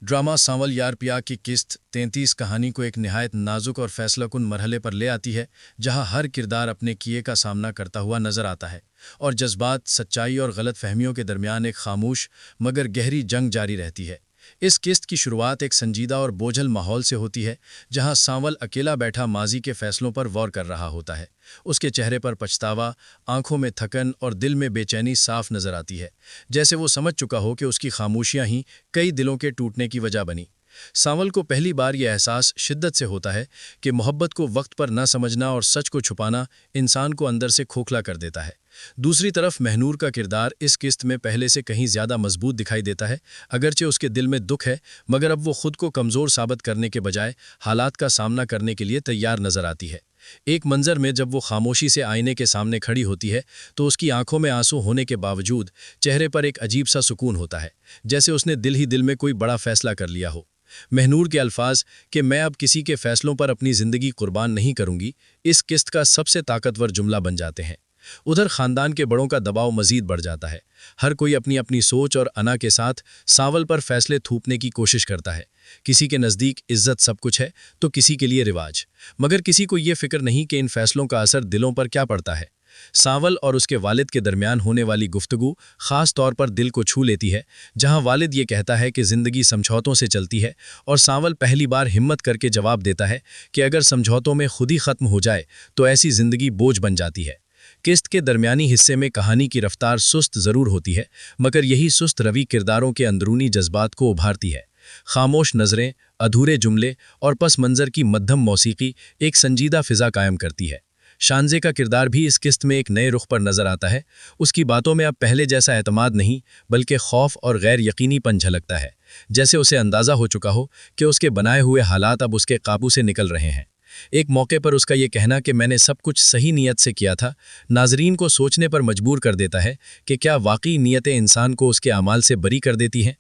Drama सांवल यार प्यार की किस्त 33 कहानी को एक निहायत नाजुक और फैसलाकुन मरहले पर ले आती है, जहां हर किरदार अपने किए का सामना करता हुआ नजर आता है और जज्बात, सच्चाई और गलत फहमियों के दरमियान एक खामोश मगर गहरी जंग जारी रहती है। इस किस्त की शुरुआत एक संजीदा और बोझल माहौल से होती है, जहां सांवल अकेला बैठा माजी के फैसलों पर गौर कर रहा होता है। उसके चेहरे पर पछतावा, आंखों में थकन और दिल में बेचैनी साफ नजर आती है, जैसे वो समझ चुका हो कि उसकी खामोशियां ही कई दिलों के टूटने की वजह बनी। सांवल को पहली बार यह एहसास शिद्दत से होता है कि मोहब्बत को वक्त पर न समझना और सच को छुपाना इंसान को अंदर से खोखला कर देता है। दूसरी तरफ महनूर का किरदार इस किस्त में पहले से कहीं ज्यादा मजबूत दिखाई देता है। अगरचे उसके दिल में दुख है, मगर अब वो खुद को कमजोर साबित करने के बजाय हालात का सामना करने के लिए तैयार नजर आती है। एक मंजर में जब वो खामोशी से आईने के सामने खड़ी होती है, तो उसकी आंखों में आंसू होने के बावजूद चेहरे पर एक अजीब सा सुकून होता है, जैसे उसने दिल ही दिल में कोई बड़ा फैसला कर लिया हो। महनूर के अल्फाज कि मैं अब किसी के फैसलों पर अपनी जिंदगी कुर्बान नहीं करूंगी, इस किस्त का सबसे ताकतवर जुमला बन जाते हैं। उधर खानदान के बड़ों का दबाव मजीद बढ़ जाता है। हर कोई अपनी अपनी सोच और अना के साथ सांवल पर फैसले थूपने की कोशिश करता है। किसी के नज़दीक इज्जत सब कुछ है, तो किसी के लिए रिवाज, मगर किसी को ये फिक्र नहीं कि इन फैसलों का असर दिलों पर क्या पड़ता है। सांवल और उसके वालिद के दरमियान होने वाली गुफ्तगू खास तौर पर दिल को छू लेती है, जहां वालिद ये कहता है कि ज़िंदगी समझौतों से चलती है, और सांवल पहली बार हिम्मत करके जवाब देता है कि अगर समझौतों में खुद ही ख़त्म हो जाए तो ऐसी ज़िंदगी बोझ बन जाती है। किस्त के दरमियानी हिस्से में कहानी की रफ्तार सुस्त ज़रूर होती है, मगर यही सुस्त रवि किरदारों के अंदरूनी जज्बात को उभारती है। खामोश नज़रें, अधूरे जुमले और पस मंज़र की मध्यम मौसीकी एक संजीदा फ़िज़ा कायम करती है। शानजे का किरदार भी इस किस्त में एक नए रुख पर नज़र आता है। उसकी बातों में अब पहले जैसा एतमाद नहीं, बल्कि खौफ और गैर यकीनीपन झलकता है, जैसे उसे अंदाज़ा हो चुका हो कि उसके बनाए हुए हालात अब उसके काबू से निकल रहे हैं। एक मौके पर उसका ये कहना कि मैंने सब कुछ सही नीयत से किया था, नाजरीन को सोचने पर मजबूर कर देता है कि क्या वाकई नीयतें इंसान को उसके अमाल से बरी कर देती हैं।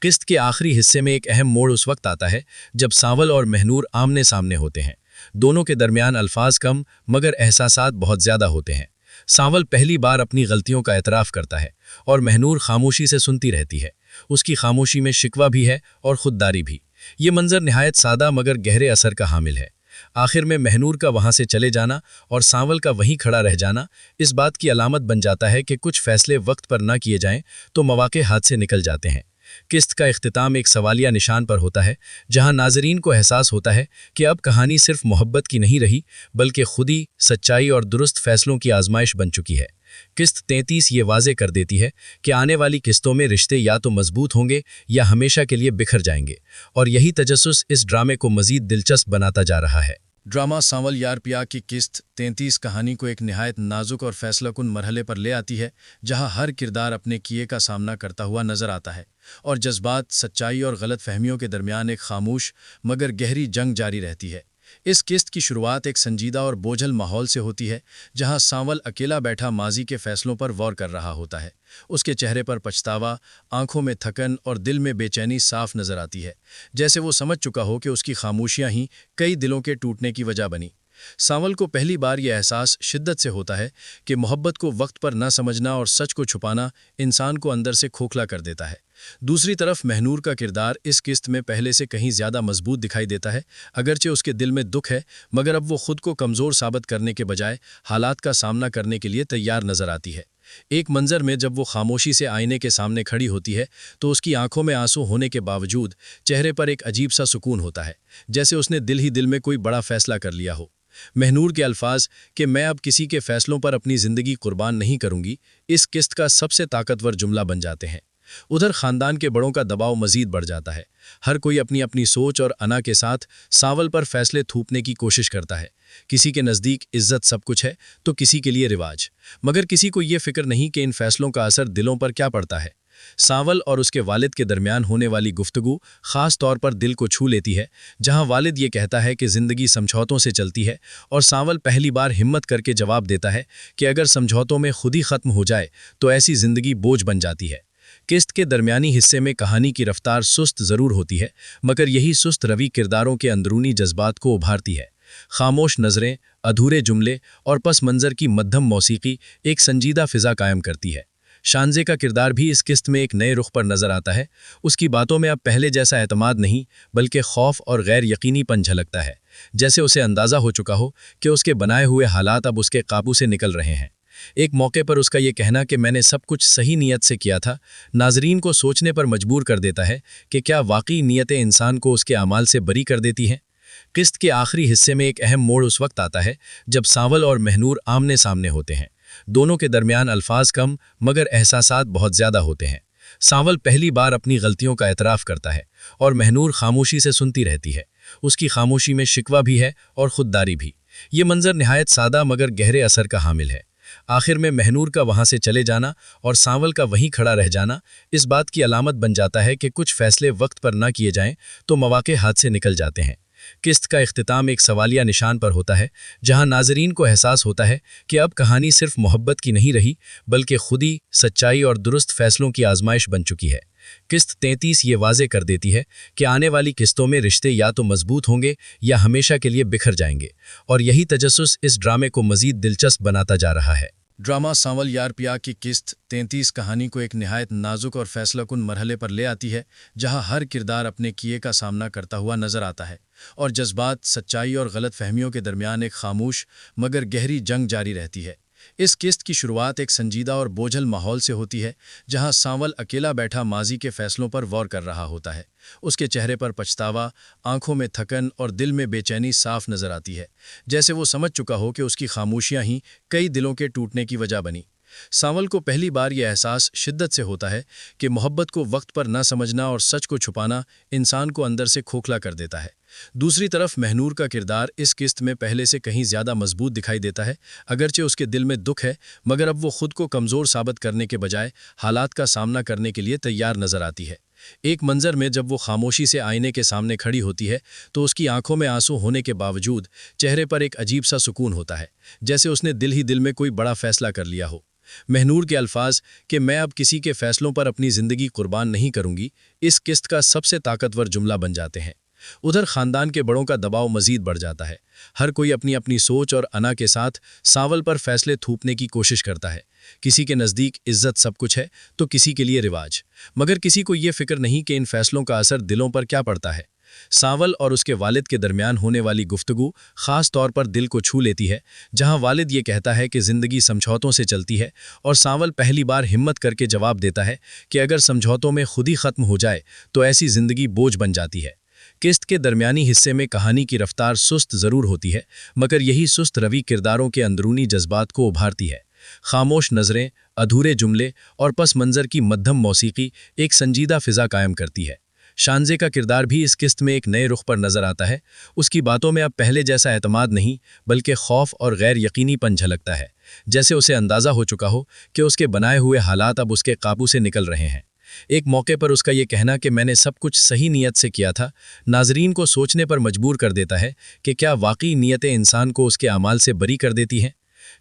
किस्त के आखिरी हिस्से में एक अहम मोड़ उस वक्त आता है जब सांवल और महनूर आमने सामने होते हैं। दोनों के दरमियान अल्फाज कम, मगर एहसासात बहुत ज़्यादा होते हैं। सांवल पहली बार अपनी गलतियों का एतराफ़ करता है और महनूर खामोशी से सुनती रहती है। उसकी खामोशी में शिकवा भी है और खुददारी भी। ये मंजर निहायत सादा मगर गहरे असर का हामिल है। आखिर में महनूर का वहां से चले जाना और सांवल का वहीं खड़ा रह जाना इस बात की अलामत बन जाता है कि कुछ फैसले वक्त पर ना किए जाएं तो मौके हाथ से निकल जाते हैं। किस्त का इख्तिताम एक सवालिया निशान पर होता है, जहां नाजरीन को एहसास होता है कि अब कहानी सिर्फ मोहब्बत की नहीं रही, बल्कि खुदी, सच्चाई और दुरुस्त फैसलों की आजमाइश बन चुकी है। किस्त 33 ये वाजे कर देती है कि आने वाली किस्तों में रिश्ते या तो मजबूत होंगे या हमेशा के लिए बिखर जाएंगे, और यही तजस्सुस इस ड्रामे को मजीद दिलचस्प बनाता जा रहा है। ड्रामा सांवल यार प्यार की किस्त 33 कहानी को एक निहायत नाजुक और फैसलाकुन मरहले पर ले आती है, जहां हर किरदार अपने किए का सामना करता हुआ नजर आता है और जज्बात, सच्चाई और गलत फहमियों के दरमियान एक खामोश मगर गहरी जंग जारी रहती है। इस किस्त की शुरुआत एक संजीदा और बोझल माहौल से होती है, जहां सांवल अकेला बैठा माजी के फैसलों पर गौर कर रहा होता है। उसके चेहरे पर पछतावा, आंखों में थकन और दिल में बेचैनी साफ नजर आती है, जैसे वो समझ चुका हो कि उसकी खामोशियां ही कई दिलों के टूटने की वजह बनी। सांवल को पहली बार यह एहसास शिद्दत से होता है कि मोहब्बत को वक्त पर न समझना और सच को छुपाना इंसान को अंदर से खोखला कर देता है। दूसरी तरफ महनूर का किरदार इस किस्त में पहले से कहीं ज्यादा मजबूत दिखाई देता है। अगरचे उसके दिल में दुख है, मगर अब वो खुद को कमजोर साबित करने के बजाय हालात का सामना करने के लिए तैयार नजर आती है। एक मंजर में जब वो खामोशी से आईने के सामने खड़ी होती है, तो उसकी आंखों में आंसू होने के बावजूद चेहरे पर एक अजीब सा सुकून होता है, जैसे उसने दिल ही दिल में कोई बड़ा फैसला कर लिया हो। महनूर के अल्फाज कि मैं अब किसी के फैसलों पर अपनी जिंदगी कुर्बान नहीं करूंगी, इस किस्त का सबसे ताकतवर जुमला बन जाते हैं। उधर खानदान के बड़ों का दबाव मजीद बढ़ जाता है। हर कोई अपनी अपनी सोच और अना के साथ सांवल पर फैसले थूपने की कोशिश करता है। किसी के नज़दीक इज्जत सब कुछ है, तो किसी के लिए रिवाज, मगर किसी को ये फिक्र नहीं कि इन फैसलों का असर दिलों पर क्या पड़ता है। सांवल और उसके वालिद के दरमियान होने वाली गुफ्तगू खास तौर पर दिल को छू लेती है, जहां वालिद ये कहता है कि ज़िंदगी समझौतों से चलती है, और सांवल पहली बार हिम्मत करके जवाब देता है कि अगर समझौतों में खुद ही ख़त्म हो जाए तो ऐसी ज़िंदगी बोझ बन जाती है। किस्त के दरमियानी हिस्से में कहानी की रफ्तार सुस्त ज़रूर होती है, मगर यही सुस्त रवि किरदारों के अंदरूनी जज्बात को उभारती है। खामोश नज़रें, अधूरे जुमले और पस मंज़र की मध्यम मौसीकी एक संजीदा फ़िज़ा कायम करती है। शानजे का किरदार भी इस किस्त में एक नए रुख पर नजर आता है। उसकी बातों में अब पहले जैसा एतमाद नहीं बल्कि खौफ और गैर यकीनीपन झलकता है, जैसे उसे अंदाजा हो चुका हो कि उसके बनाए हुए हालात अब उसके काबू से निकल रहे हैं। एक मौके पर उसका ये कहना कि मैंने सब कुछ सही नीयत से किया था, नाजरीन को सोचने पर मजबूर कर देता है कि क्या वाकई नीयतें इंसान को उसके अमाल से बरी कर देती हैं। किस्त के आखिरी हिस्से में एक अहम मोड़ उस वक्त आता है जब सांवल और महनूर आमने सामने होते हैं। दोनों के दरमियान अल्फाज कम मगर एहसासात बहुत ज्यादा होते हैं। सांवल पहली बार अपनी गलतियों का एतराफ़ करता है और महनूर खामोशी से सुनती रहती है। उसकी खामोशी में शिकवा भी है और खुददारी भी। ये मंजर निहायत सादा मगर गहरे असर का हामिल है। आखिर में महनूर का वहां से चले जाना और सांवल का वहीं खड़ा रह जाना इस बात की अलामत बन जाता है कि कुछ फैसले वक्त पर ना किए जाएं तो मौके हाथ से निकल जाते हैं। किस्त का इख्तिताम एक सवालिया निशान पर होता है, जहां नाजरीन को एहसास होता है कि अब कहानी सिर्फ मोहब्बत की नहीं रही बल्कि खुदी, सच्चाई और दुरुस्त फैसलों की आजमाइश बन चुकी है। किस्त 33 ये वाजे कर देती है कि आने वाली किस्तों में रिश्ते या तो मजबूत होंगे या हमेशा के लिए बिखर जाएंगे, और यही तजस्सुस इस ड्रामे को मजीद दिलचस्प बनाता जा रहा है। ड्रामा सांवल यार प्यार की किस्त 33 कहानी को एक निहायत नाजुक और फैसलाकुन मरहले पर ले आती है, जहां हर किरदार अपने किए का सामना करता हुआ नजर आता है और जज्बात, सच्चाई और गलत फहमियों के दरमियान एक खामोश मगर गहरी जंग जारी रहती है। इस किस्त की शुरुआत एक संजीदा और बोझल माहौल से होती है, जहां सांवल अकेला बैठा माजी के फैसलों पर गौर कर रहा होता है। उसके चेहरे पर पछतावा, आंखों में थकन और दिल में बेचैनी साफ नजर आती है, जैसे वो समझ चुका हो कि उसकी खामोशियां ही कई दिलों के टूटने की वजह बनी। सांवल को पहली बार यह एहसास शिद्दत से होता है कि मोहब्बत को वक्त पर न समझना और सच को छुपाना इंसान को अंदर से खोखला कर देता है। दूसरी तरफ महनूर का किरदार इस किस्त में पहले से कहीं ज्यादा मजबूत दिखाई देता है। अगरचे उसके दिल में दुख है, मगर अब वो खुद को कमजोर साबित करने के बजाय हालात का सामना करने के लिए तैयार नजर आती है। एक मंजर में जब वो खामोशी से आईने के सामने खड़ी होती है तो उसकी आंखों में आंसू होने के बावजूद चेहरे पर एक अजीब सा सुकून होता है, जैसे उसने दिल ही दिल में कोई बड़ा फैसला कर लिया हो। महनूर के अल्फाज कि मैं अब किसी के फैसलों पर अपनी जिंदगी कुर्बान नहीं करूंगी, इस किस्त का सबसे ताकतवर जुमला बन जाते हैं। उधर खानदान के बड़ों का दबाव मजीद बढ़ जाता है। हर कोई अपनी अपनी सोच और अना के साथ सांवल पर फैसले थोपने की कोशिश करता है। किसी के नज़दीक इज्जत सब कुछ है तो किसी के लिए रिवाज, मगर किसी को ये फिक्र नहीं कि इन फैसलों का असर दिलों पर क्या पड़ता है। सांवल और उसके वालिद के दरमियान होने वाली गुफ्तगू खास तौर पर दिल को छू लेती है, जहां वालिद ये कहता है कि जिंदगी समझौतों से चलती है और सांवल पहली बार हिम्मत करके जवाब देता है कि अगर समझौतों में खुद ही खत्म हो जाए तो ऐसी जिंदगी बोझ बन जाती है। किस्त के दरमियानी हिस्से में कहानी की रफ्तार सुस्त ज़रूर होती है, मगर यही सुस्त रवि किरदारों के अंदरूनी जज्बात को उभारती है। खामोश नज़रें, अधूरे जुमले और पस मंज़र की मध्यम मौसीकी एक संजीदा फ़िज़ा कायम करती है। शानजे का किरदार भी इस किस्त में एक नए रुख पर नजर आता है। उसकी बातों में अब पहले जैसा एतमाद नहीं बल्कि खौफ और गैर यकीनीपन झलकता है, जैसे उसे अंदाजा हो चुका हो कि उसके बनाए हुए हालात अब उसके काबू से निकल रहे हैं। एक मौके पर उसका ये कहना कि मैंने सब कुछ सही नीयत से किया था, नाजरीन को सोचने पर मजबूर कर देता है कि क्या वाकई नीयतें इंसान को उसके अमाल से बरी कर देती हैं।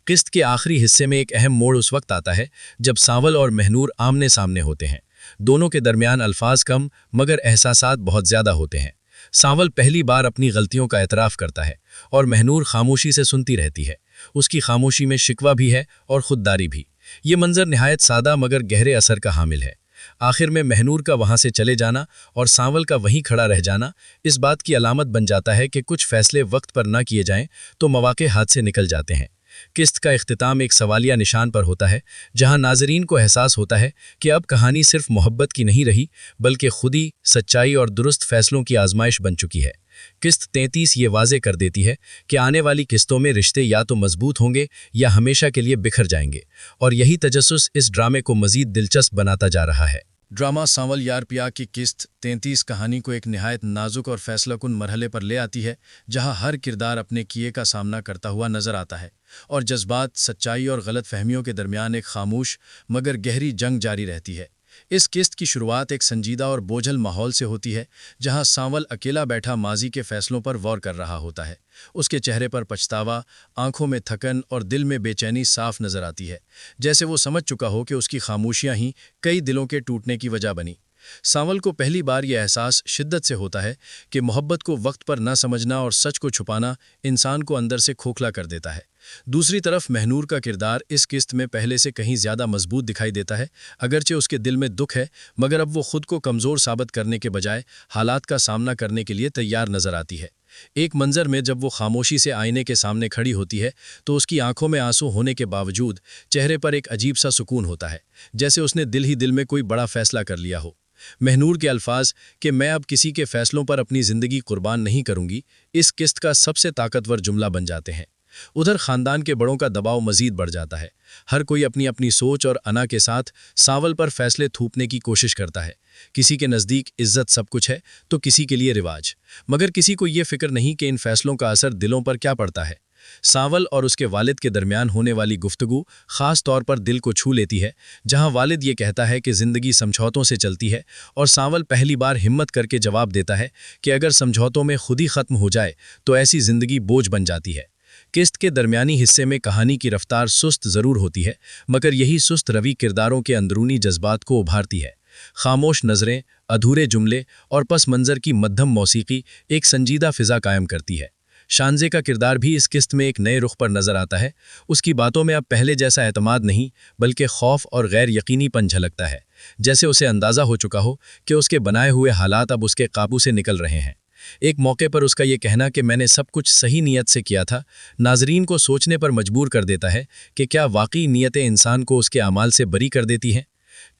किस्त के आखिरी हिस्से में एक अहम मोड़ उस वक्त आता है जब सांवल और महनूर आमने सामने होते हैं। दोनों के दरमियान अल्फाज कम मगर एहसासात बहुत ज्यादा होते हैं। सांवल पहली बार अपनी गलतियों का एतराफ़ करता है और महनूर खामोशी से सुनती रहती है। उसकी खामोशी में शिकवा भी है और खुददारी भी। ये मंजर निहायत सादा मगर गहरे असर का हामिल है। आखिर में महनूर का वहां से चले जाना और सांवल का वहीं खड़ा रह जाना इस बात की अलामत बन जाता है कि कुछ फैसले वक्त पर ना किए जाएं तो मौके हाथ से निकल जाते हैं। किस्त का इख्तिताम एक सवालिया निशान पर होता है, जहां नाजरीन को एहसास होता है कि अब कहानी सिर्फ मोहब्बत की नहीं रही बल्कि खुदी, सच्चाई और दुरुस्त फैसलों की आजमाइश बन चुकी है। किस्त 33 ये वाजे कर देती है कि आने वाली किस्तों में रिश्ते या तो मजबूत होंगे या हमेशा के लिए बिखर जाएंगे, और यही तजस्सुस इस ड्रामे को मजीद दिलचस्प बनाता जा रहा है। ड्रामा सांवल यार प्यार की किस्त 33 कहानी को एक निहायत नाजुक और फैसलाकुन मरहले पर ले आती है, जहां हर किरदार अपने किए का सामना करता हुआ नजर आता है और जज्बात, सच्चाई और गलत फहमियों के दरमियान एक खामोश मगर गहरी जंग जारी रहती है। इस किस्त की शुरुआत एक संजीदा और बोझल माहौल से होती है, जहां सांवल अकेला बैठा माजी के फैसलों पर गौर कर रहा होता है। उसके चेहरे पर पछतावा, आंखों में थकन और दिल में बेचैनी साफ नजर आती है, जैसे वो समझ चुका हो कि उसकी खामोशियां ही कई दिलों के टूटने की वजह बनी। सांवल को पहली बार यह एहसास शिद्दत से होता है कि मोहब्बत को वक्त पर न समझना और सच को छुपाना इंसान को अंदर से खोखला कर देता है। दूसरी तरफ महनूर का किरदार इस किस्त में पहले से कहीं ज़्यादा मजबूत दिखाई देता है। अगरचे उसके दिल में दुख है, मगर अब वो खुद को कमज़ोर साबित करने के बजाय हालात का सामना करने के लिए तैयार नजर आती है। एक मंजर में जब वो खामोशी से आईने के सामने खड़ी होती है तो उसकी आंखों में आंसू होने के बावजूद चेहरे पर एक अजीब सा सुकून होता है, जैसे उसने दिल ही दिल में कोई बड़ा फैसला कर लिया हो। महनूर के अल्फाज कि मैं अब किसी के फैसलों पर अपनी ज़िंदगी कुर्बान नहीं करूंगी, इस किस्त का सबसे ताकतवर जुमला बन जाते हैं। उधर खानदान के बड़ों का दबाव मजीद बढ़ जाता है। हर कोई अपनी अपनी सोच और अना के साथ सांवल पर फैसले थोपने की कोशिश करता है। किसी के नज़दीक इज्जत सब कुछ है तो किसी के लिए रिवाज, मगर किसी को ये फिक्र नहीं कि इन फैसलों का असर दिलों पर क्या पड़ता है। सांवल और उसके वालिद के दरमियान होने वाली गुफ्तगू ख़ास तौर पर दिल को छू लेती है, जहां वालिद ये कहता है कि ज़िंदगी समझौतों से चलती है और सांवल पहली बार हिम्मत करके जवाब देता है कि अगर समझौतों में खुद ही ख़त्म हो जाए तो ऐसी ज़िंदगी बोझ बन जाती है। किस्त के दरमियानी हिस्से में कहानी की रफ्तार सुस्त ज़रूर होती है, मगर यही सुस्त रवि किरदारों के अंदरूनी जज्बात को उभारती है। खामोश नज़रें, अधूरे जुमले और पस मंज़र की मध्यम मौसीकी एक संजीदा फ़िज़ा कायम करती है। शानजे का किरदार भी इस किस्त में एक नए रुख पर नज़र आता है। उसकी बातों में अब पहले जैसा एतमाद नहीं, बल्कि खौफ और गैर यकीनीपन झलकता है, जैसे उसे अंदाज़ा हो चुका हो कि उसके बनाए हुए हालात अब उसके काबू से निकल रहे हैं। एक मौके पर उसका ये कहना कि मैंने सब कुछ सही नीयत से किया था, नाजरीन को सोचने पर मजबूर कर देता है कि क्या वाकई नीयतें इंसान को उसके अमाल से बरी कर देती हैं।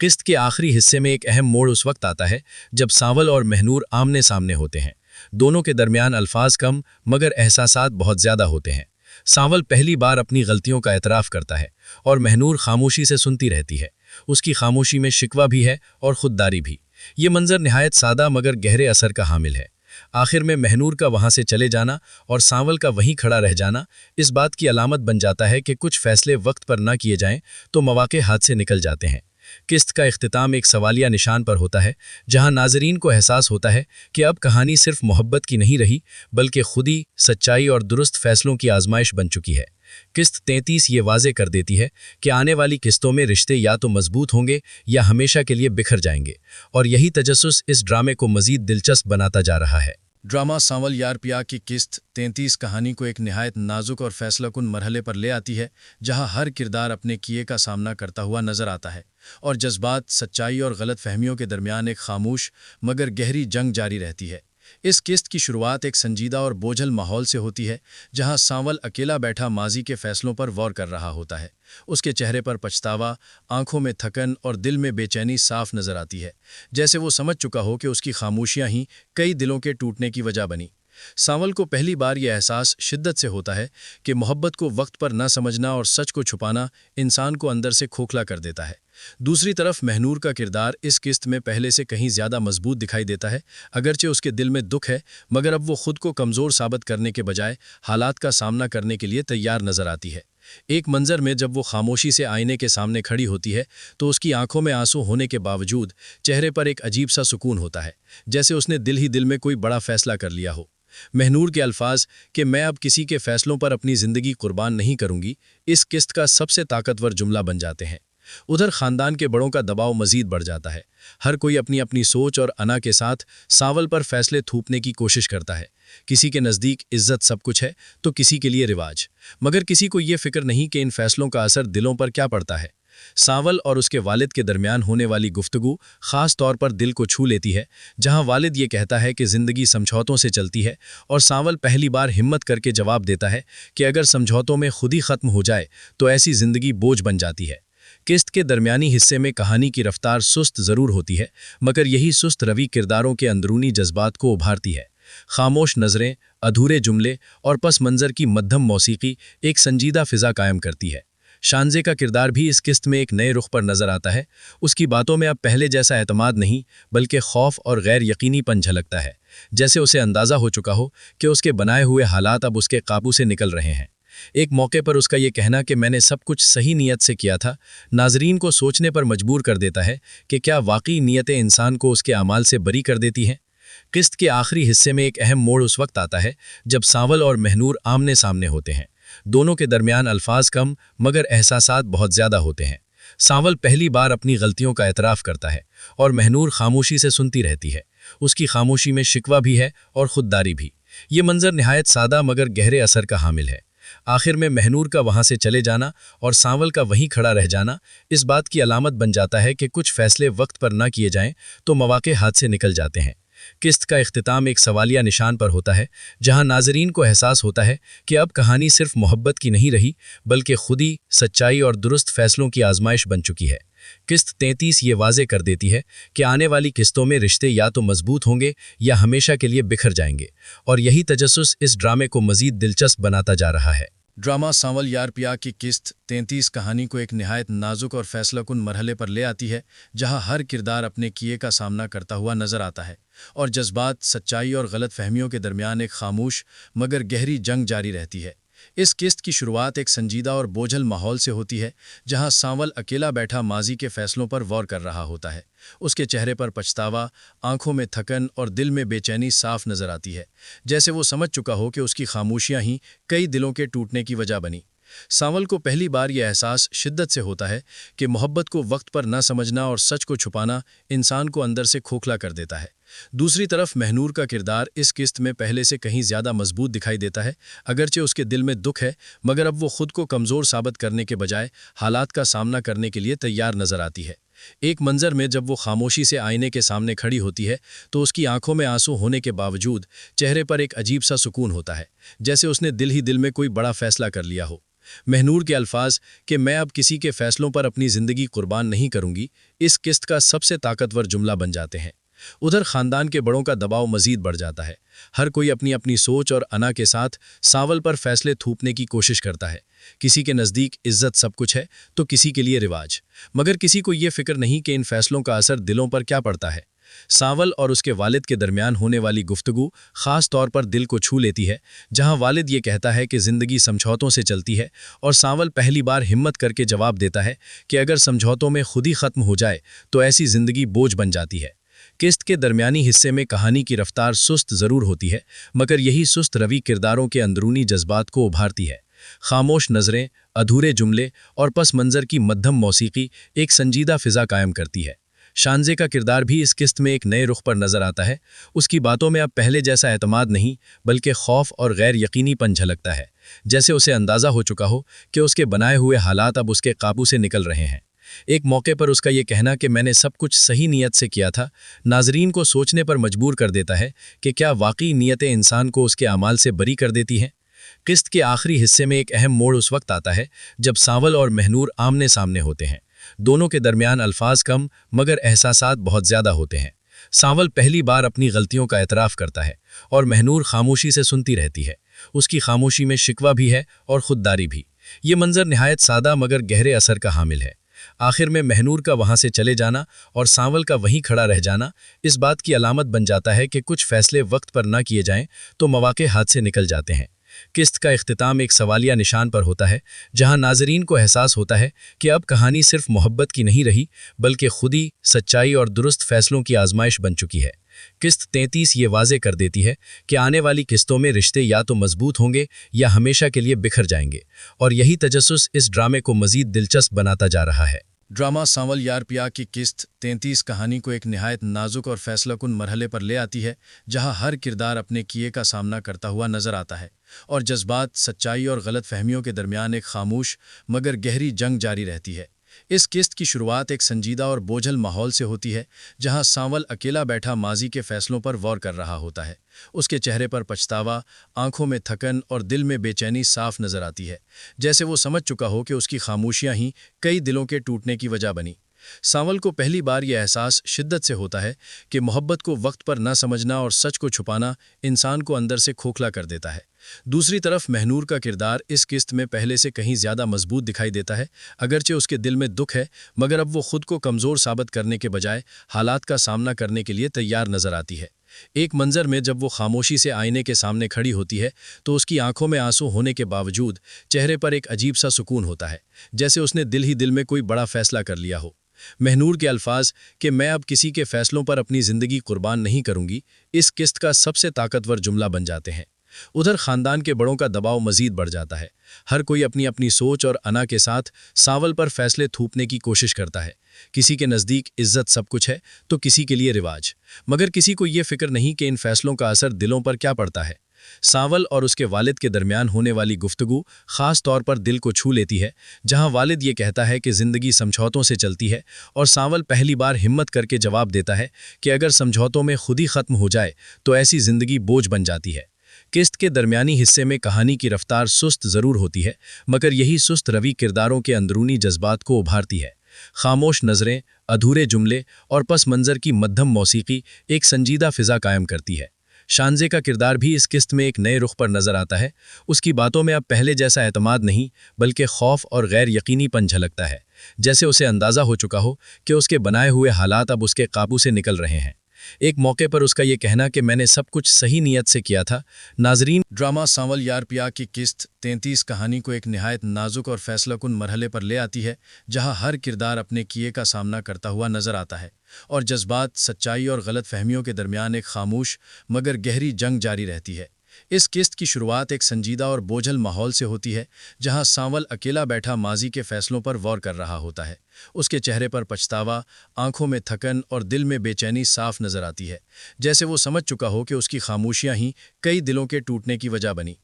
किस्त के आखिरी हिस्से में एक अहम मोड़ उस वक्त आता है जब सांवल और महनूर आमने सामने होते हैं। दोनों के दरमियान अल्फाज कम, मगर एहसासात बहुत ज़्यादा होते हैं। सांवल पहली बार अपनी गलतियों का एतराफ़ करता है और महनूर खामोशी से सुनती रहती है। उसकी खामोशी में शिकवा भी है और खुददारी भी। ये मंजर निहायत सादा मगर गहरे असर का हामिल है। आखिर में महनूर का वहाँ से चले जाना और सांवल का वहीं खड़ा रह जाना इस बात की अलामत बन जाता है कि कुछ फैसले वक्त पर ना किए जाएं तो मौके हाथ से निकल जाते हैं। किस्त का इख्तिताम एक सवालिया निशान पर होता है, जहां नाजरीन को एहसास होता है कि अब कहानी सिर्फ मोहब्बत की नहीं रही, बल्कि खुदी, सच्चाई और दुरुस्त फैसलों की आजमाइश बन चुकी है। किस्त 33 ये वाजे कर देती है कि आने वाली किस्तों में रिश्ते या तो मजबूत होंगे या हमेशा के लिए बिखर जाएंगे, और यही तजस्सुस इस ड्रामे को मजीद दिलचस्प बनाता जा रहा है। ड्रामा सांवल यार पिया की किस्त 33 कहानी को एक निहायत नाजुक और फैसलाकुन मरहले पर ले आती है, जहां हर किरदार अपने किए का सामना करता हुआ नजर आता है और जज्बात, सच्चाई और गलत फहमियों के दरमियान एक खामोश मगर गहरी जंग जारी रहती है। इस किस्त की शुरुआत एक संजीदा और बोझल माहौल से होती है, जहां सांवल अकेला बैठा माजी के फैसलों पर गौर कर रहा होता है। उसके चेहरे पर पछतावा, आंखों में थकन और दिल में बेचैनी साफ नजर आती है, जैसे वो समझ चुका हो कि उसकी खामोशियां ही कई दिलों के टूटने की वजह बनी। सांवल को पहली बार यह एहसास शिद्दत से होता है कि मोहब्बत को वक्त पर न समझना और सच को छुपाना इंसान को अंदर से खोखला कर देता है। दूसरी तरफ महनूर का किरदार इस किस्त में पहले से कहीं ज़्यादा मजबूत दिखाई देता है। अगरचे उसके दिल में दुख है, मगर अब वो खुद को कमज़ोर साबित करने के बजाय हालात का सामना करने के लिए तैयार नजर आती है। एक मंजर में जब वो खामोशी से आईने के सामने खड़ी होती है तो उसकी आंखों में आंसू होने के बावजूद चेहरे पर एक अजीब सा सुकून होता है, जैसे उसने दिल ही दिल में कोई बड़ा फैसला कर लिया हो। महनूर के अल्फाज कि मैं अब किसी के फैसलों पर अपनी ज़िंदगी कुर्बान नहीं करूंगी, इस किस्त का सबसे ताकतवर जुमला बन जाते हैं। उधर खानदान के बड़ों का दबाव मजीद बढ़ जाता है। हर कोई अपनी अपनी सोच और अना के साथ सांवल पर फैसले थोपने की कोशिश करता है। किसी के नज़दीक इज्जत सब कुछ है तो किसी के लिए रिवाज, मगर किसी को ये फिक्र नहीं कि इन फैसलों का असर दिलों पर क्या पड़ता है। सांवल और उसके वालिद के दरमियान होने वाली गुफ्तगू ख़ास तौर पर दिल को छू लेती है, जहां वालिद ये कहता है कि ज़िंदगी समझौतों से चलती है और सांवल पहली बार हिम्मत करके जवाब देता है कि अगर समझौतों में खुद ही ख़त्म हो जाए तो ऐसी ज़िंदगी बोझ बन जाती है। किस्त के दरमियानी हिस्से में कहानी की रफ्तार सुस्त ज़रूर होती है, मगर यही सुस्त रवि किरदारों के अंदरूनी जज्बात को उभारती है। खामोश नज़रें, अधूरे जुमले और पस मंज़र की मध्यम मौसीकी एक संजीदा फ़िज़ा कायम करती है। शानजे का किरदार भी इस किस्त में एक नए रुख पर नजर आता है। उसकी बातों में अब पहले जैसा एतमाद नहीं, बल्कि खौफ और गैर यकीनीपन झलकता है, जैसे उसे अंदाज़ा हो चुका हो कि उसके बनाए हुए हालात अब उसके काबू से निकल रहे हैं। एक मौके पर उसका ये कहना कि मैंने सब कुछ सही नीयत से किया था, नाजरीन को सोचने पर मजबूर कर देता है कि क्या वाकई नीयतें इंसान को उसके अमाल से बरी कर देती हैं। किस्त के आखिरी हिस्से में एक अहम मोड़ उस वक्त आता है जब सांवल और महनूर आमने सामने होते हैं। दोनों के दरमियान अल्फाज कम, मगर एहसासात बहुत ज़्यादा होते हैं। सांवल पहली बार अपनी गलतियों का एतराफ़ करता है और महनूर खामोशी से सुनती रहती है। उसकी खामोशी में शिकवा भी है और खुददारी भी। ये मंजर निहायत सादा मगर गहरे असर का हामिल है। آخر میں مہنور کا وہاں سے چلے جانا اور سانول کا وہیں کھڑا رہ جانا اس بات کی علامت بن جاتا ہے کہ کچھ فیصلے وقت پر نہ کیے جائیں تو مواقع ہاتھ سے نکل جاتے ہیں۔ قسط کا اختتام ایک سوالیہ نشان پر ہوتا ہے، جہاں ناظرین کو احساس ہوتا ہے کہ اب کہانی صرف محبت کی نہیں رہی بلکہ خودی، سچائی اور درست فیصلوں کی آزمائش بن چکی ہے۔ قسط 33 یہ واضح کر دیتی ہے کہ آنے والی قسطوں میں رشتے یا تو مضبوط ہوں گے یا ہمیشہ کے لیے بکھر جائیں گے، اور یہی تجسس اس ڈرامے کو مزید دلچسپ بناتا جا رہا ہے۔ ڈرامہ سانول یار پیا کی قسط 33 کہانی کو ایک نہایت نازک اور فیصلہ کن مرحلے پر لے آتی ہے، جہاں ہر کردار اپنے کیے کا سامنا کرتا ہوا نظر آتا ہے اور جذبات، سچائی اور غلط فہمیوں کے درمیان ایک خاموش مگر گہری جنگ جاری رہتی ہے۔ اس قسط کی شروعات ایک سنجیدہ اور بوجھل ماحول سے ہوتی ہے، جہاں سانول اکیلا بیٹھا ماضی کے فیصلوں پر غور کر رہا ہوتا ہے۔ اس کے چہرے پر پچھتاوا، آنکھوں میں تھکن اور دل میں بے چینی صاف نظر آتی ہے، جیسے وہ سمجھ چکا ہو کہ اس کی خاموشیاں ہی کئی دلوں کے ٹوٹنے کی وجہ بنی۔ سانول کو پہلی بار یہ احساس شدت سے ہوتا ہے کہ محبت کو وقت پر نہ سمجھنا اور سچ کو چھپانا انسان کو اندر سے کھوکھلا کر دیتا ہے۔ دوسری طرف مہنور کا کردار اس قسط میں پہلے سے کہیں زیادہ مضبوط دکھائی دیتا ہے، اگرچہ اس کے دل میں دکھ ہے، مگر اب وہ خود کو کمزور ثابت کرنے کے بجائے حالات کا سامنا کرنے کے لیے تیار نظر آتی ہے۔ ایک منظر میں جب وہ خاموشی سے آئینے کے سامنے کھڑی ہوتی ہے تو اس کی آنکھوں میں آنسو ہونے کے باوجود چہرے پر ایک عجیب سا سکون ہوتا ہے، جیسے اس نے دل ہی دل میں کوئی بڑا فیصلہ کر لیا ہو۔ مہنور کے الفاظ کہ میں اب کسی کے فیصلوں پر اپنی زندگی قربان نہیں کروں گی اس قسط کا سب سے طاقتور جملہ بن جاتے ہیں۔ ادھر خاندان کے بڑوں کا دباؤ مزید بڑھ جاتا ہے۔ ہر کوئی اپنی اپنی سوچ اور انا کے ساتھ سانول پر فیصلے تھوپنے کی کوشش کرتا ہے۔ کسی کے نزدیک عزت سب کچھ ہے تو کسی کے لیے رواج، مگر کسی کو یہ فکر نہیں کہ ان فیصلوں کا اثر دلوں پر کیا پڑتا ہے۔ سانول اور اس کے والد کے درمیان ہونے والی گفتگو خاص طور پر دل کو چھو لیتی ہے، جہاں والد یہ کہتا ہے کہ زندگی سمجھوتوں سے چلتی ہے اور سانول پہلی بار ہمت کر کے جواب دیتا ہے کہ اگر سمجھوتوں میں خود ہی ختم ہو جائے تو ایسی زندگی بوجھ بن جاتی ہے۔ قسط کے درمیانی حصے میں کہانی کی رفتار سست ضرور ہوتی ہے، مگر یہی سست روی کرداروں کے اندرونی جذبات کو ابھارتی ہے۔ خاموش نظریں، ادھورے جملے اور پس منظر کی مدھم موسیقی ایک سنجیدہ فضا قائم کرتی ہے۔ شانزے کا کردار بھی اس قسط میں ایک نئے رخ پر نظر آتا ہے۔ اس کی باتوں میں اب پہلے جیسا اعتماد نہیں بلکہ خوف اور غیر یقینی پن جھلکتا ہے، جیسے اسے اندازہ ہو چکا ہو کہ اس کے بنائے ہوئے حالات اب اس کے قابو سے نکل رہے ہیں۔ ایک موقع پر اس کا یہ کہنا کہ میں نے سب کچھ صحیح نیت سے کیا تھا، ناظرین کو سوچنے پر مجبور کر دیتا ہے کہ کیا واقعی نیتیں انسان کو اس کے اعمال سے بری کر دیتی ہیں۔ قسط کے آخری حصے میں ایک اہم موڑ اس وقت آتا ہے جب سانول اور مہنور آمنے سامنے ہوتے ہیں۔ دونوں کے درمیان الفاظ کم مگر احساسات بہت زیادہ ہوتے ہیں۔ سانول پہلی بار اپنی غلطیوں کا اعتراف کرتا ہے اور مہنور خاموشی سے سنتی رہتی ہے۔ اس کی خاموشی میں شکوہ بھی ہے اور خودداری بھی۔ یہ منظر نہایت سادہ مگر گہرے اثر کا حامل ہے۔ آخر میں مہنور کا وہاں سے چلے جانا اور سانول کا وہیں کھڑا رہ جانا اس بات کی علامت بن جاتا ہے کہ کچھ فیصلے وقت پر نہ کیے جائیں تو مواقع ہاتھ سے نکل جاتے ہیں۔ قسط کا اختتام ایک سوالیہ نشان پر ہوتا ہے، جہاں ناظرین کو احساس ہوتا ہے کہ اب کہانی صرف محبت کی نہیں رہی بلکہ خودی، سچائی اور درست فیصلوں کی آزمائش بن چکی ہے۔ قسط 33 یہ واضح کر دیتی ہے کہ آنے والی قسطوں میں رشتے یا تو مضبوط ہوں گے یا ہمیشہ کے لیے بکھر جائیں گے، اور یہی تجسس اس ڈرامے کو مزید دلچسپ بناتا جا رہا ہے۔ ڈرامہ سانول یار پیا کی قسط 33 کہانی کو ایک نہایت نازک اور فیصلہ کن مرحلے پر لے آتی ہے، جہاں ہر کردار اپنے کیے کا سامنا کرتا ہوا نظر آتا ہے اور جذبات، سچائی اور غلط فہمیوں کے درمیان ایک خاموش مگر گہری جنگ جاری رہتی ہے۔ اس قسط کی شروعات ایک سنجیدہ اور بوجھل ماحول سے ہوتی ہے، جہاں سانول اکیلا بیٹھا ماضی کے فیصلوں پر غور کر رہا ہوتا ہے۔ اس کے چہرے پر پچھتاوا، آنکھوں میں تھکن اور دل میں بے چینی صاف نظر آتی ہے، جیسے وہ سمجھ چکا ہو کہ اس کی خاموشیاں ہی کئی دلوں کے ٹوٹنے کی وجہ بنی۔ سانول کو پہلی بار یہ احساس شدت سے ہوتا ہے کہ محبت کو وقت پر نہ سمجھنا اور سچ کو چھپانا انسان کو اندر سے کھوکھلا کر دیتا ہے۔ دوسری طرف مہنور کا کردار اس قسط میں پہلے سے کہیں زیادہ مضبوط دکھائی دیتا ہے، اگرچہ اس کے دل میں دکھ ہے، مگر اب وہ خود کو کمزور ثابت کرنے کے بجائے حالات کا سامنا کرنے کے لیے تیار نظر آتی ہے۔ ایک منظر میں جب وہ خاموشی سے آئینے کے سامنے کھڑی ہوتی ہے تو اس کی آنکھوں میں آنسو ہونے کے باوجود چہرے پر ایک عجیب سا سکون ہوتا ہے، جیسے اس نے دل ہی دل میں کوئی بڑا فیصلہ کر لیا ہو۔ مہنور کے الفاظ کہ میں اب کسی کے فیصلوں پر اپنی زندگی قربان نہیں کروں گی اس قسط کا سب سے طاقتور جملہ بن جاتے ہیں۔ ادھر خاندان کے بڑوں کا دباؤ مزید بڑھ جاتا ہے۔ ہر کوئی اپنی اپنی سوچ اور انا کے ساتھ سانول پر فیصلے تھوپنے کی کوشش کرتا ہے۔ کسی کے نزدیک عزت سب کچھ ہے تو کسی کے لیے رواج، مگر کسی کو یہ فکر نہیں کہ ان فیصلوں کا اثر دلوں پر کیا پڑتا ہے۔ سانول اور اس کے والد کے درمیان ہونے والی گفتگو خاص طور پر دل کو چھو لیتی ہے، جہاں والد یہ کہتا ہے کہ زندگی سمجھوتوں سے چلتی ہے اور سانول پہلی بار ہمت کر کے جواب دیتا ہے کہ اگر سمجھوتوں میں خود ہی ختم ہو جائے تو ایسی زندگی بوجھ بن جاتی ہے۔ قسط کے درمیانی حصے میں کہانی کی رفتار سست ضرور ہوتی ہے، مگر یہی سست روی کرداروں کے اندرونی جذبات کو ابھارتی ہے۔ خاموش نظریں، ادھورے جملے اور پس منظر کی مدھم موسیقی ایک سنجیدہ فضا قائم کرتی ہے۔ شانزے کا کردار بھی اس قسط میں ایک نئے رخ پر نظر آتا ہے۔ اس کی باتوں میں اب پہلے جیسا اعتماد نہیں بلکہ خوف اور غیر یقینی پن جھلکتا ہے، جیسے اسے اندازہ ہو چکا ہو کہ اس کے بنائے ہوئے حالات اب اس کے قابو سے نکل رہے ہیں۔ ایک موقع پر اس کا یہ کہنا کہ میں نے سب کچھ صحیح نیت سے کیا تھا۔ ناظرین، ڈرامہ سانول یار پیا کی قسط 33 کہانی کو ایک نہایت نازک اور فیصلہ کن مرحلے پر لے آتی ہے، جہاں ہر کردار اپنے کیے کا سامنا کرتا ہوا نظر آتا ہے اور جذبات، سچائی اور غلط فہمیوں کے درمیان ایک خاموش مگر گہری جنگ جاری رہتی ہے۔ اس قسط کی شروعات ایک سنجیدہ اور بوجھل ماحول سے ہوتی ہے، جہاں سانول اکیلا بیٹھا ماضی کے فیصلوں پر غور کر رہا ہوتا ہے۔ اس کے چہرے پر پچھتاوا، آنکھوں میں تھکن اور دل میں بے چینی صاف نظر آتی ہے، جیسے وہ سمجھ چکا ہو کہ اس کی خاموشیاں ہی کئی دلوں کے ٹوٹنے کی وجہ بنی۔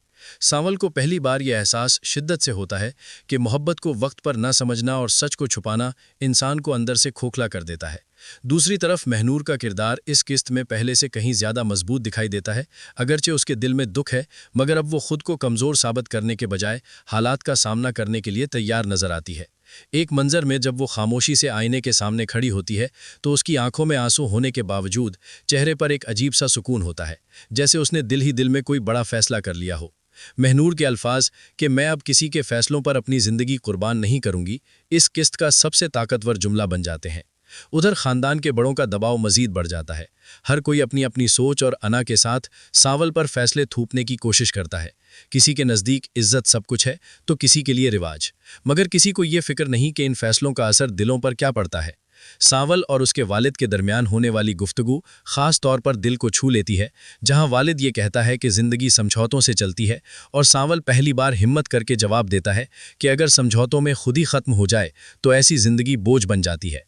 سانول کو پہلی بار یہ احساس شدت سے ہوتا ہے کہ محبت کو وقت پر نہ سمجھنا اور سچ کو چھپانا انسان کو اندر سے کھوکھلا کر دیتا ہے۔ دوسری طرف مہنور کا کردار اس قسط میں پہلے سے کہیں زیادہ مضبوط دکھائی دیتا ہے، اگرچہ اس کے دل میں دکھ ہے، مگر اب وہ خود کو کمزور ثابت کرنے کے بجائے حالات کا سامنا کرنے کے لیے تیار نظر آتی ہے۔ ایک منظر میں جب وہ خاموشی سے آئینے کے سامنے کھڑی ہوتی ہے تو اس کی آنکھوں میں آنسو ہونے کے باوجود چہرے پر ایک عجیب سا سکون ہوتا ہے، جیسے اس نے دل ہی دل میں کوئی بڑا فیصلہ کر لیا ہو۔ مہنور کے الفاظ کہ میں اب کسی کے فیصلوں پر اپنی زندگی قربان نہیں کروں گی، اس قسط کا سب سے طاقتور جملہ بن جاتے ہیں۔ ادھر خاندان کے بڑوں کا دباؤ مزید بڑھ جاتا ہے۔ ہر کوئی اپنی اپنی سوچ اور انا کے ساتھ سانول پر فیصلے تھوپنے کی کوشش کرتا ہے۔ کسی کے نزدیک عزت سب کچھ ہے تو کسی کے لیے رواج، مگر کسی کو یہ فکر نہیں کہ ان فیصلوں کا اثر دلوں پر کیا پڑتا ہے۔ سانول اور اس کے والد کے درمیان ہونے والی گفتگو خاص طور پر دل کو چھو لیتی ہے، جہاں والد یہ کہتا ہے کہ زندگی سمجھوتوں سے چلتی ہے اور سانول پہلی بار ہمت کر کے جواب دیتا ہے کہ اگر سمجھوتوں میں خود ہی ختم ہو جائے تو ایسی زندگی بوجھ بن جاتی ہے۔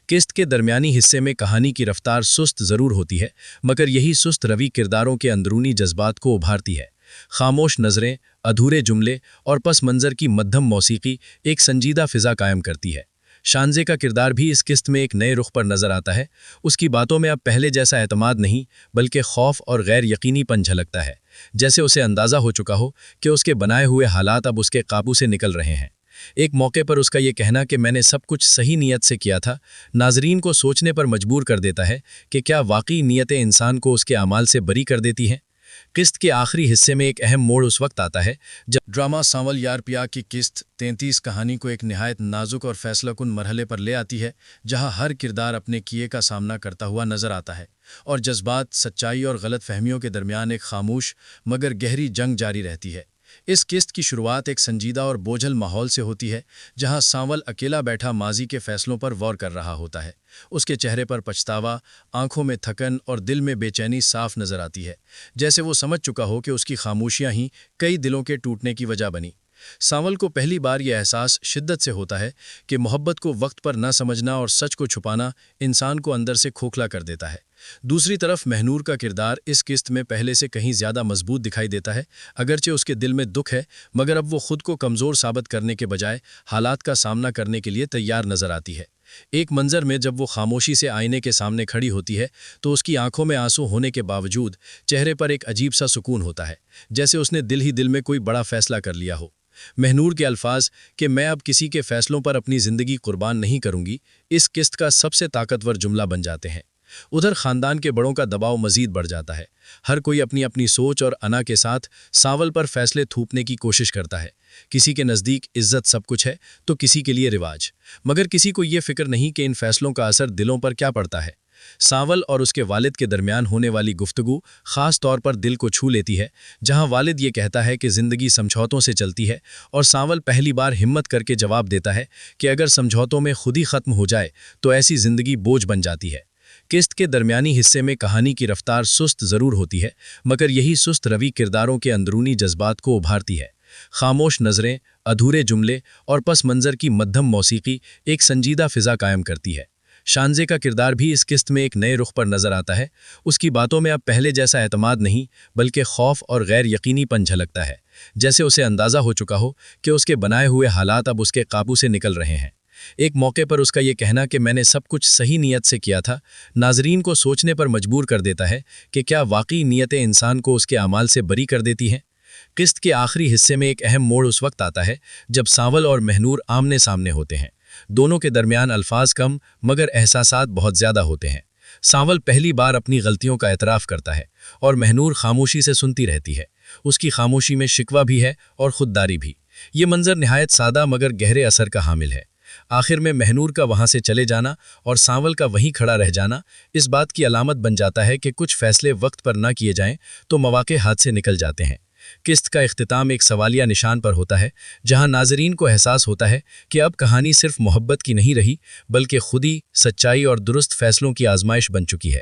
قسط کے درمیانی حصے میں کہانی کی رفتار سست ضرور ہوتی ہے، مگر یہی سست روی کرداروں کے اندرونی جذبات کو ابھارتی ہے۔ خاموش نظریں، ادھورے جملے اور پس منظر کی مدھم موسیقی ایک سنجیدہ فضا قائم کرتی ہے۔ شانزے کا کردار بھی اس قسط میں ایک نئے رخ پر نظر آتا ہے۔ اس کی باتوں میں اب پہلے جیسا اعتماد نہیں بلکہ خوف اور غیر یقینی پن جھلکتا ہے، جیسے اسے اندازہ ہو چکا ہو کہ اس کے بنائے ہوئے حالات اب اس کے قابو سے نکل رہے ہیں۔ ایک موقع پر اس کا یہ کہنا کہ میں نے سب کچھ صحیح نیت سے کیا تھا، ناظرین کو سوچنے پر مجبور کر دیتا ہے کہ کیا واقعی نیتیں انسان کو اس کے اعمال سے بری کر دیتی ہیں۔ قسط کے آخری حصے میں ایک اہم موڑ اس وقت آتا ہے جب ڈرامہ سانول یار پیا کی قسط 33 کہانی کو ایک نہایت نازک اور فیصلہ کن مرحلے پر لے آتی ہے، جہاں ہر کردار اپنے کیے کا سامنا کرتا ہوا نظر آتا ہے اور جذبات، سچائی اور غلط فہمیوں کے درمیان ایک خاموش مگر گہری جنگ جاری رہتی ہے۔ اس قسط کی شروعات ایک سنجیدہ اور بوجھل ماحول سے ہوتی ہے، جہاں سانول اکیلا بیٹھا ماضی کے فیصلوں پر غور کر رہا ہوتا ہے۔ اس کے چہرے پر پچھتاوا، آنکھوں میں تھکن اور دل میں بے چینی صاف نظر آتی ہے، جیسے وہ سمجھ چکا ہو کہ اس کی خاموشیاں ہی کئی دلوں کے ٹوٹنے کی وجہ بنی۔ سانول کو پہلی بار یہ احساس شدت سے ہوتا ہے کہ محبت کو وقت پر نہ سمجھنا اور سچ کو چھپانا انسان کو اندر سے کھوکھلا کر دیتا ہے۔ دوسری طرف مہنور کا کردار اس قسط میں پہلے سے کہیں زیادہ مضبوط دکھائی دیتا ہے، اگرچہ اس کے دل میں دکھ ہے، مگر اب وہ خود کو کمزور ثابت کرنے کے بجائے حالات کا سامنا کرنے کے لیے تیار نظر آتی ہے۔ ایک منظر میں جب وہ خاموشی سے آئینے کے سامنے کھڑی ہوتی ہے تو اس کی آنکھوں میں آنسو ہونے کے باوجود چہرے پر ایک عجیب سا سکون ہوتا ہے، جیسے اس نے دل ہی دل میں کوئی بڑا فیصلہ کر لیا ہو۔ مہنور کے الفاظ کہ میں اب کسی کے فیصلوں پر اپنی زندگی قربان نہیں کروں گی، اس قسط کا سب سے طاقتور جملہ بن جاتے ہیں۔ ادھر خاندان کے بڑوں کا دباؤ مزید بڑھ جاتا ہے۔ ہر کوئی اپنی اپنی سوچ اور انا کے ساتھ سانول پر فیصلے تھوپنے کی کوشش کرتا ہے۔ کسی کے نزدیک عزت سب کچھ ہے تو کسی کے لیے رواج، مگر کسی کو یہ فکر نہیں کہ ان فیصلوں کا اثر دلوں پر کیا پڑتا ہے۔ سانول اور اس کے والد کے درمیان ہونے والی گفتگو خاص طور پر دل کو چھو لیتی ہے، جہاں والد یہ کہتا ہے کہ زندگی سمجھوتوں سے چلتی ہے اور سانول پہلی بار ہمت کر کے جواب دیتا ہے کہ اگر سمجھوتوں میں خود ہی ختم ہو جائے تو ایسی زندگی بوجھ بن جاتی ہے۔ قسط کے درمیانی حصے میں کہانی کی رفتار سست ضرور ہوتی ہے، مگر یہی سست روی کرداروں کے اندرونی جذبات کو ابھارتی ہے۔ خاموش نظریں، ادھورے جملے اور پس منظر کی مدھم موسیقی ایک سنجیدہ فضا قائم کرتی ہے۔ شانزے کا کردار بھی اس قسط میں ایک نئے رخ پر نظر آتا ہے۔ اس کی باتوں میں اب پہلے جیسا اعتماد نہیں بلکہ خوف اور غیر یقینی پن جھلکتا ہے، جیسے اسے اندازہ ہو چکا ہو کہ اس کے بنائے ہوئے حالات اب اس کے قابو سے نکل رہے ہیں۔ ایک موقع پر اس کا یہ کہنا کہ میں نے سب کچھ صحیح نیت سے کیا تھا، ناظرین کو سوچنے پر مجبور کر دیتا ہے کہ کیا واقعی نیتیں انسان کو اس کے اعمال سے بری کر دیتی ہیں۔ قسط کے آخری حصے میں ایک اہم موڑ اس وقت آتا ہے جب سانول اور مہنور آمنے سامنے ہوتے ہیں۔ دونوں کے درمیان الفاظ کم مگر احساسات بہت زیادہ ہوتے ہیں۔ سانول پہلی بار اپنی غلطیوں کا اعتراف کرتا ہے اور مہنور خاموشی سے سنتی رہتی ہے۔ اس کی خاموشی میں شکوہ بھی ہے اور خودداری بھی۔ یہ منظر نہایت سادہ مگر گہرے اثر کا حامل ہے۔ آخر میں مہنور کا وہاں سے چلے جانا اور سانول کا وہیں کھڑا رہ جانا اس بات کی علامت بن جاتا ہے کہ کچھ فیصلے وقت پر نہ کیے جائیں تو مواقع ہاتھ سے نکل جاتے ہیں۔ قسط کا اختتام ایک سوالیہ نشان پر ہوتا ہے، جہاں ناظرین کو احساس ہوتا ہے کہ اب کہانی صرف محبت کی نہیں رہی بلکہ خودی، سچائی اور درست فیصلوں کی آزمائش بن چکی ہے۔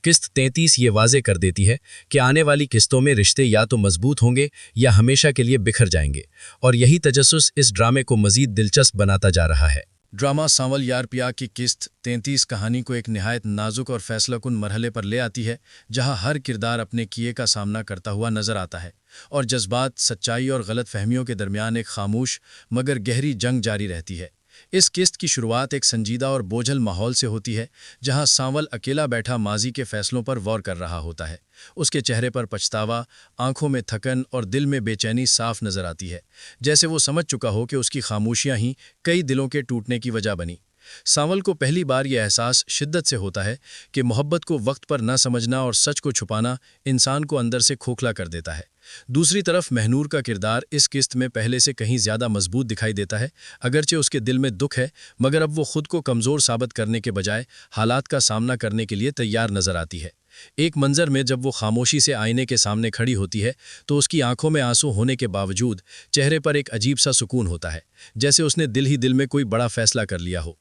قسط 33 یہ واضح کر دیتی ہے کہ آنے والی قسطوں میں رشتے یا تو مضبوط ہوں گے یا ہمیشہ کے لیے بکھر جائیں گے، اور یہی تجسس اس ڈرامے کو مزید دلچسپ بناتا جا رہا ہے۔ ڈرامہ سانول یار پیا کی قسط 33 کہانی کو ایک نہایت نازک اور فیصلہ کن مرحلے پر لے آتی ہے، جہاں ہر کردار اپنے کیے کا سامنا کرتا ہوا نظر آتا ہے اور جذبات، سچائی اور غلط فہمیوں کے درمیان ایک خاموش مگر گہری جنگ جاری رہتی ہے۔ اس قسط کی شروعات ایک سنجیدہ اور بوجھل ماحول سے ہوتی ہے، جہاں سانول اکیلا بیٹھا ماضی کے فیصلوں پر غور کر رہا ہوتا ہے۔ اس کے چہرے پر پچھتاوا، آنکھوں میں تھکن اور دل میں بے چینی صاف نظر آتی ہے، جیسے وہ سمجھ چکا ہو کہ اس کی خاموشیاں ہی کئی دلوں کے ٹوٹنے کی وجہ بنی۔ سانول کو پہلی بار یہ احساس شدت سے ہوتا ہے کہ محبت کو وقت پر نہ سمجھنا اور سچ کو چھپانا انسان کو اندر سے کھوکھلا کر دیتا ہے۔ دوسری طرف مہنور کا کردار اس قسط میں پہلے سے کہیں زیادہ مضبوط دکھائی دیتا ہے۔ اگرچہ اس کے دل میں دکھ ہے مگر اب وہ خود کو کمزور ثابت کرنے کے بجائے حالات کا سامنا کرنے کے لیے تیار نظر آتی ہے۔ ایک منظر میں جب وہ خاموشی سے آئینے کے سامنے کھڑی ہوتی ہے تو اس کی آنکھوں میں آنسو ہونے کے باوجود چہرے پر ایک عجیب سا سکون ہوتا ہے، جیسے اس نے دل ہی دل میں کوئی بڑا فیصلہ کر لیا ہو۔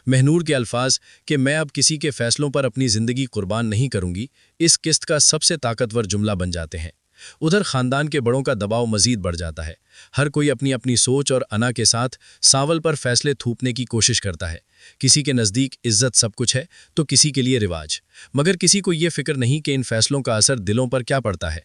مہنور کے الفاظ کہ میں اب کسی کے فیصلوں پر اپنی زندگی قربان نہیں کروں گی اس قسط کا سب سے طاقتور جملہ بن جاتے ہیں۔ ادھر خاندان کے بڑوں کا دباؤ مزید بڑھ جاتا ہے۔ ہر کوئی اپنی اپنی سوچ اور انا کے ساتھ سانول پر فیصلے تھوپنے کی کوشش کرتا ہے۔ کسی کے نزدیک عزت سب کچھ ہے تو کسی کے لیے رواج، مگر کسی کو یہ فکر نہیں کہ ان فیصلوں کا اثر دلوں پر کیا پڑتا ہے۔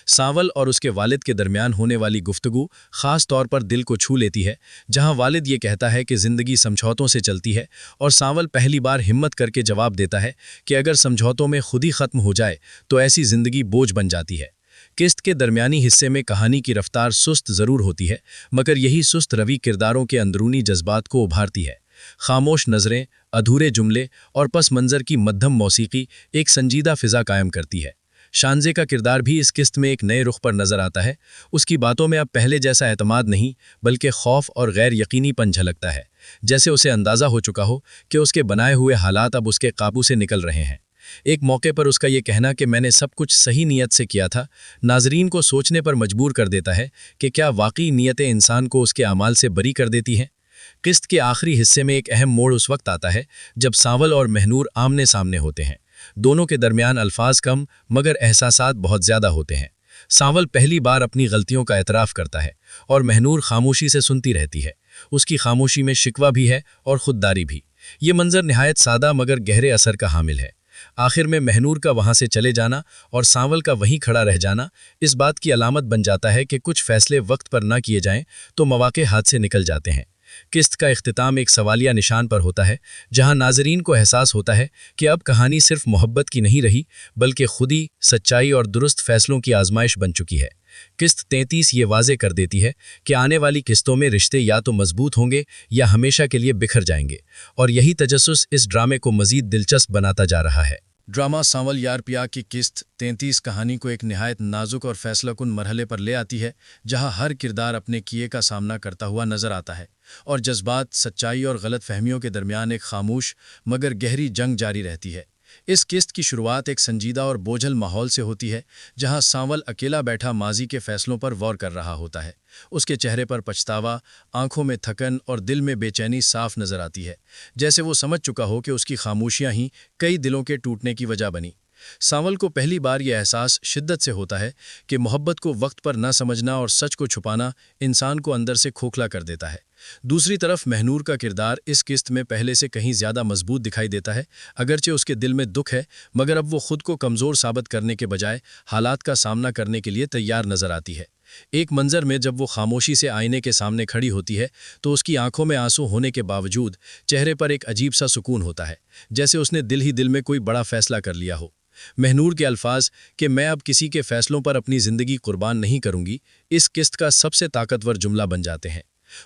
سانول اور اس کے والد کے درمیان ہونے والی گفتگو خاص طور پر دل کو چھو لیتی ہے، جہاں والد یہ کہتا ہے کہ زندگی سمجھوتوں سے چلتی ہے اور سانول پہلی بار ہمت کر کے جواب دیتا ہے کہ اگر سمجھوتوں میں خود ہی ختم ہو جائے تو ایسی زندگی بوجھ بن جاتی ہے۔ قسط کے درمیانی حصے میں کہانی کی رفتار سست ضرور ہوتی ہے مگر یہی سست روی کرداروں کے اندرونی جذبات کو ابھارتی ہے۔ خاموش نظریں، ادھورے جملے اور پس منظر کی مدھم موسیقی ایک سنجیدہ فضا قائم کرتی ہے۔ شانزے کا کردار بھی اس قسط میں ایک نئے رخ پر نظر آتا ہے۔ اس کی باتوں میں اب پہلے جیسا اعتماد نہیں بلکہ خوف اور غیر یقینی پن جھلکتا ہے، جیسے اسے اندازہ ہو چکا ہو کہ اس کے بنائے ہوئے حالات اب اس کے قابو سے نکل رہے ہیں۔ ایک موقع پر اس کا یہ کہنا کہ میں نے سب کچھ صحیح نیت سے کیا تھا، ناظرین کو سوچنے پر مجبور کر دیتا ہے کہ کیا واقعی نیتیں انسان کو اس کے اعمال سے بری کر دیتی ہیں۔ قسط کے آخری حصے میں ایک اہم موڑ اس وقت آتا ہے جب سانول اور مہنور آمنے سامنے ہوتے ہیں۔ دونوں کے درمیان الفاظ کم مگر احساسات بہت زیادہ ہوتے ہیں۔ سانول پہلی بار اپنی غلطیوں کا اعتراف کرتا ہے اور مہنور خاموشی سے سنتی رہتی ہے۔ اس کی خاموشی میں شکوہ بھی ہے اور خودداری بھی۔ یہ منظر نہایت سادہ مگر گہرے اثر کا حامل ہے۔ آخر میں مہنور کا وہاں سے چلے جانا اور سانول کا وہیں کھڑا رہ جانا اس بات کی علامت بن جاتا ہے کہ کچھ فیصلے وقت پر نہ کیے جائیں تو مواقع ہاتھ سے نکل جاتے ہیں۔ قسط کا اختتام ایک سوالیہ نشان پر ہوتا ہے، جہاں ناظرین کو احساس ہوتا ہے کہ اب کہانی صرف محبت کی نہیں رہی بلکہ خودی، سچائی اور درست فیصلوں کی آزمائش بن چکی ہے۔ قسط 33 یہ واضح کر دیتی ہے کہ آنے والی قسطوں میں رشتے یا تو مضبوط ہوں گے یا ہمیشہ کے لیے بکھر جائیں گے، اور یہی تجسس اس ڈرامے کو مزید دلچسپ بناتا جا رہا ہے۔ ڈرامہ سانول یار پیا کی قسط 33 کہانی کو ایک نہایت نازک اور فیصلہ کن مرحلے پر لے آتی ہے، جہاں ہر کردار اپنے کیے کا سامنا کرتا ہوا نظر آتا ہے اور جذبات، سچائی اور غلط فہمیوں کے درمیان ایک خاموش مگر گہری جنگ جاری رہتی ہے۔ اس قسط کی شروعات ایک سنجیدہ اور بوجھل ماحول سے ہوتی ہے، جہاں سانول اکیلا بیٹھا ماضی کے فیصلوں پر غور کر رہا ہوتا ہے۔ اس کے چہرے پر پچھتاوا، آنکھوں میں تھکن اور دل میں بے چینی صاف نظر آتی ہے، جیسے وہ سمجھ چکا ہو کہ اس کی خاموشیاں ہی کئی دلوں کے ٹوٹنے کی وجہ بنی۔ सांवल को पहली बार यह एहसास शिद्दत से होता है कि मोहब्बत को वक्त पर न समझना और सच को छुपाना इंसान को अंदर से खोखला कर देता है। दूसरी तरफ महनूर का किरदार इस किस्त में पहले से कहीं ज्यादा मजबूत दिखाई देता है। अगरचे उसके दिल में दुख है, मगर अब वो खुद को कमजोर साबित करने के बजाय हालात का सामना करने के लिए तैयार नजर आती है। एक मंजर में जब वो खामोशी से आईने के सामने खड़ी होती है तो उसकी आंखों में आंसू होने के बावजूद चेहरे पर एक अजीब सा सुकून होता है, जैसे उसने दिल ही दिल में कोई बड़ा फैसला कर लिया हो। महनूर के अल्फाज कि मैं अब किसी के फैसलों पर अपनी जिंदगी कुर्बान नहीं करूंगी, इस किस्त का सबसे ताकतवर जुमला बन जाते हैं।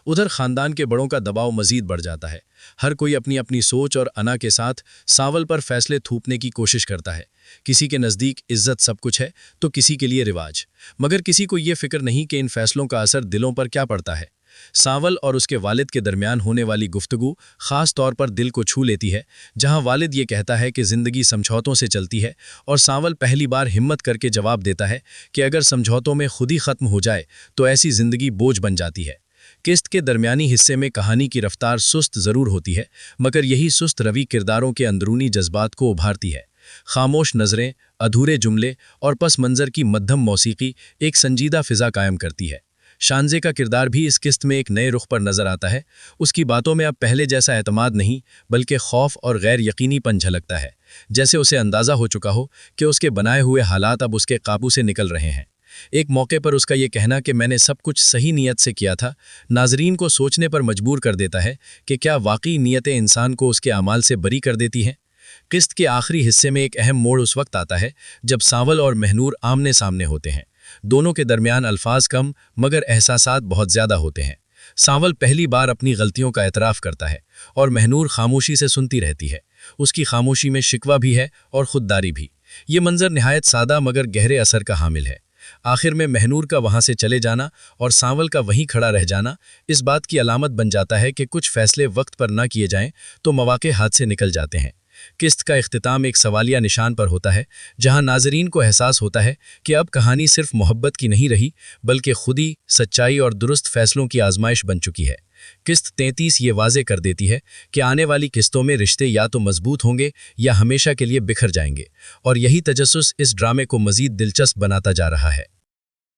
उधर खानदान के बड़ों का दबाव मजीद बढ़ जाता है। हर कोई अपनी अपनी सोच और अना के साथ सांवल पर फैसले थूपने की कोशिश करता है। किसी के नज़दीक इज्जत सब कुछ है तो किसी के लिए रिवाज, मगर किसी को ये फिक्र नहीं कि इन फैसलों का असर दिलों पर क्या पड़ता है। सांवल और उसके वालिद के दरमियान होने वाली गुफ्तगू खास तौर पर दिल को छू लेती है, जहां वालिद ये कहता है कि जिंदगी समझौतों से चलती है और सांवल पहली बार हिम्मत करके जवाब देता है कि अगर समझौतों में खुद ही खत्म हो जाए तो ऐसी जिंदगी बोझ बन जाती है। किस्त के दरमियानी हिस्से में कहानी की रफ्तार सुस्त जरूर होती है, मगर यही सुस्त रवि किरदारों के अंदरूनी जज्बात को उभारती है। खामोश नज़रें, अधूरे जुमले और पस मंज़र की मध्यम मौसीकी एक संजीदा फिज़ा कायम करती है। शानजे का किरदार भी इस किस्त में एक नए रुख पर नजर आता है। उसकी बातों में अब पहले जैसा एतमाद नहीं, बल्कि खौफ और गैर यकीनीपन झलकता है, जैसे उसे अंदाज़ा हो चुका हो कि उसके बनाए हुए हालात अब उसके काबू से निकल रहे हैं। एक मौके पर उसका ये कहना कि मैंने सब कुछ सही नीयत से किया था, नाजरीन को सोचने पर मजबूर कर देता है कि क्या वाकई नीयतें इंसान को उसके अमाल से बरी कर देती हैं। किस्त के आखिरी हिस्से में एक अहम मोड़ उस वक्त आता है जब सांवल और महनूर आमने सामने होते हैं। दोनों के दरमियान अल्फाज कम, मगर एहसासात बहुत ज़्यादा होते हैं। सांवल पहली बार अपनी गलतियों का एतराफ़ करता है और महनूर खामोशी से सुनती रहती है। उसकी खामोशी में शिकवा भी है और खुददारी भी। ये मंजर नहायत सादा मगर गहरे असर का हामिल है। आखिर में महनूर का वहां से चले जाना और सांवल का वहीं खड़ा रह जाना इस बात की अलामत बन जाता है कि कुछ फैसले वक्त पर ना किए जाएं तो मौके हाथ से निकल जाते हैं। किस्त का इख्तिताम एक सवालिया निशान पर होता है, जहां नाजरीन को एहसास होता है कि अब कहानी सिर्फ मोहब्बत की नहीं रही, बल्कि खुदी, सच्चाई और दुरुस्त फैसलों की आजमाइश बन चुकी है। किस्त 33 ये वाजे कर देती है कि आने वाली किस्तों में रिश्ते या तो मजबूत होंगे या हमेशा के लिए बिखर जाएंगे, और यही तजस्सुस इस ड्रामे को मजीद दिलचस्प बनाता जा रहा है।